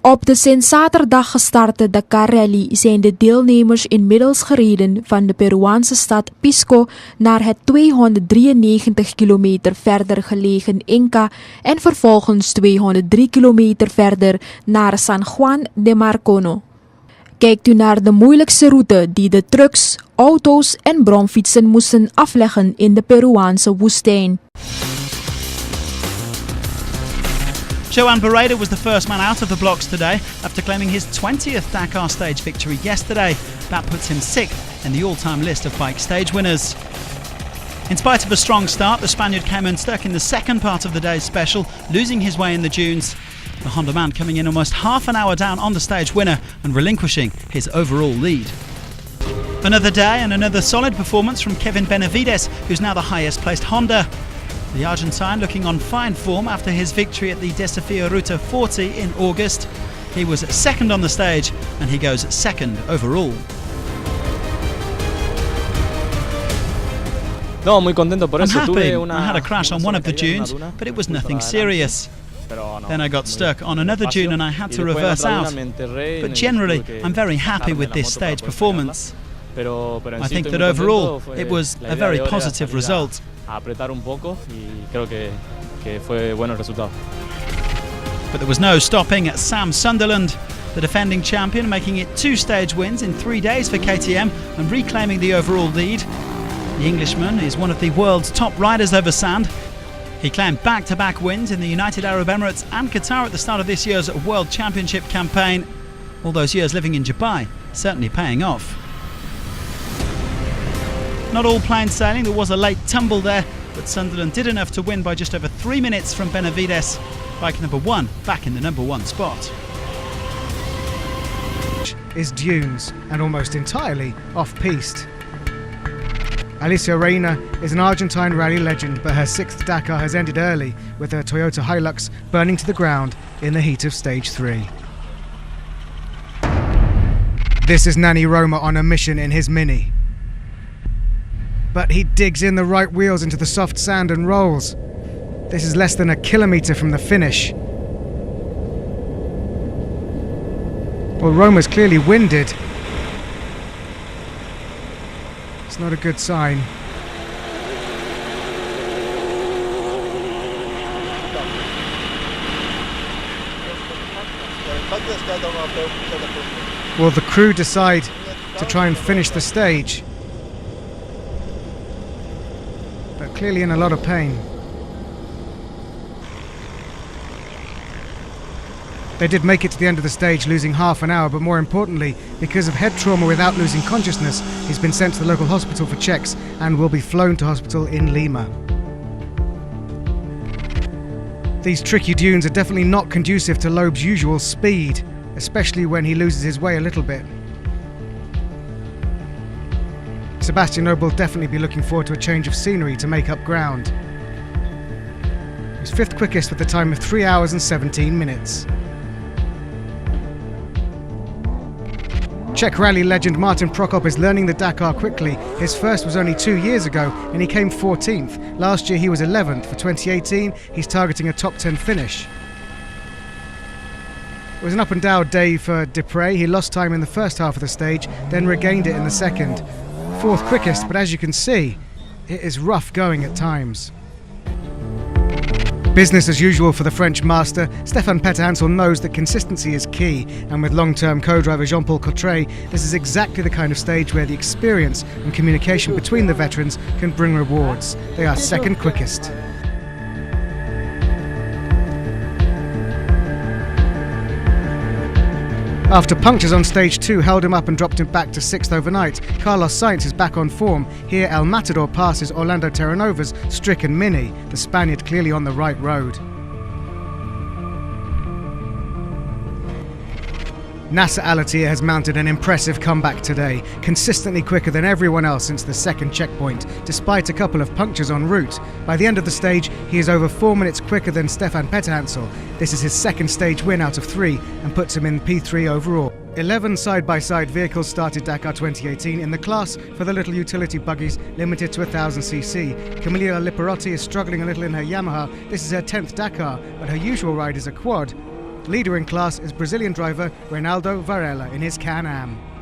Op de sinds zaterdag gestarte Dakar Rally zijn de deelnemers inmiddels gereden van de Peruaanse stad Pisco naar het 293 kilometer verder gelegen Inca en vervolgens 203 kilometer verder naar San Juan de Marcono. Kijkt u naar de moeilijkste route die de trucks, auto's en bromfietsen moesten afleggen in de Peruaanse woestijn. Joan Barreda was the first man out of the blocks today after claiming his 20th Dakar stage victory yesterday. That puts him 6th in the all-time list of bike stage winners. In spite of a strong start, the Spaniard came unstuck in the second part of the day's special, losing his way in the dunes. The Honda man coming in almost half an hour down on the stage winner and relinquishing his overall lead. Another day and another solid performance from Kevin Benavides, who's now the highest placed Honda. The Argentine looking on fine form after his victory at the Desafio Ruta 40 in August. He was second on the stage and he goes second overall. I'm happy. I had a crash on one of the dunes, but it was nothing serious. Then I got stuck on another dune and I had to reverse out. But generally, I'm very happy with this stage performance. I think that overall, it was a very positive result. But there was no stopping at Sam Sunderland, the defending champion, making it 2 stage wins in 3 days for KTM and reclaiming the overall lead. The Englishman is one of the world's top riders over sand. He claimed back-to-back wins in the United Arab Emirates and Qatar at the start of this year's World Championship campaign. All those years living in Dubai certainly paying off. Not all plain sailing, there was a late tumble there, but Sunderland did enough to win by just over 3 minutes from Benavides. Bike number 1 back in the number 1 spot. Is dunes and almost entirely off-piste. Alicia Reina is an Argentine rally legend, but her 6th Dakar has ended early with her Toyota Hilux burning to the ground in the heat of stage 3. This is Nani Roma on a mission in his Mini. But he digs in the right wheels into the soft sand and rolls. This is less than a kilometre from the finish. Well, Roma's clearly winded. It's not a good sign. Well, the crew decide to try and finish the stage, but clearly in a lot of pain. They did make it to the end of the stage, losing half an hour, but more importantly, because of head trauma without losing consciousness, he's been sent to the local hospital for checks and will be flown to hospital in Lima. These tricky dunes are definitely not conducive to Loeb's usual speed, especially when he loses his way a little bit. Sebastian Loeb will definitely be looking forward to a change of scenery to make up ground. He was 5th quickest with a time of 3 hours and 17 minutes. Czech rally legend Martin Prokop is learning the Dakar quickly. His first was only 2 years ago and he came 14th. Last year he was 11th. For 2018, he's targeting a top 10 finish. It was an up and down day for Dupre. He lost time in the first half of the stage, then regained it in the second. 4th quickest, but as you can see, it is rough going at times. Business as usual for the French master. Stéphane Petterhansel knows that consistency is key, and with long-term co-driver Jean-Paul Cotret, this is exactly the kind of stage where the experience and communication between the veterans can bring rewards. They are 2nd quickest. After punctures on stage 2 held him up and dropped him back to 6th overnight, Carlos Sainz is back on form. Here El Matador passes Orlando Terranova's stricken Mini, the Spaniard clearly on the right road. Nasser Al-Attiyah has mounted an impressive comeback today, consistently quicker than everyone else since the second checkpoint, despite a couple of punctures en route. By the end of the stage, he is over 4 minutes quicker than Stéphane Petterhansel. This is his 2nd stage win out of 3 and puts him in P3 overall. 11 side-by-side vehicles started Dakar 2018 in the class for the little utility buggies limited to 1000cc. Camilla Liparotti is struggling a little in her Yamaha. This is her 10th Dakar, but her usual ride is a quad. Leader in class is Brazilian driver Reinaldo Varela in his Can-Am.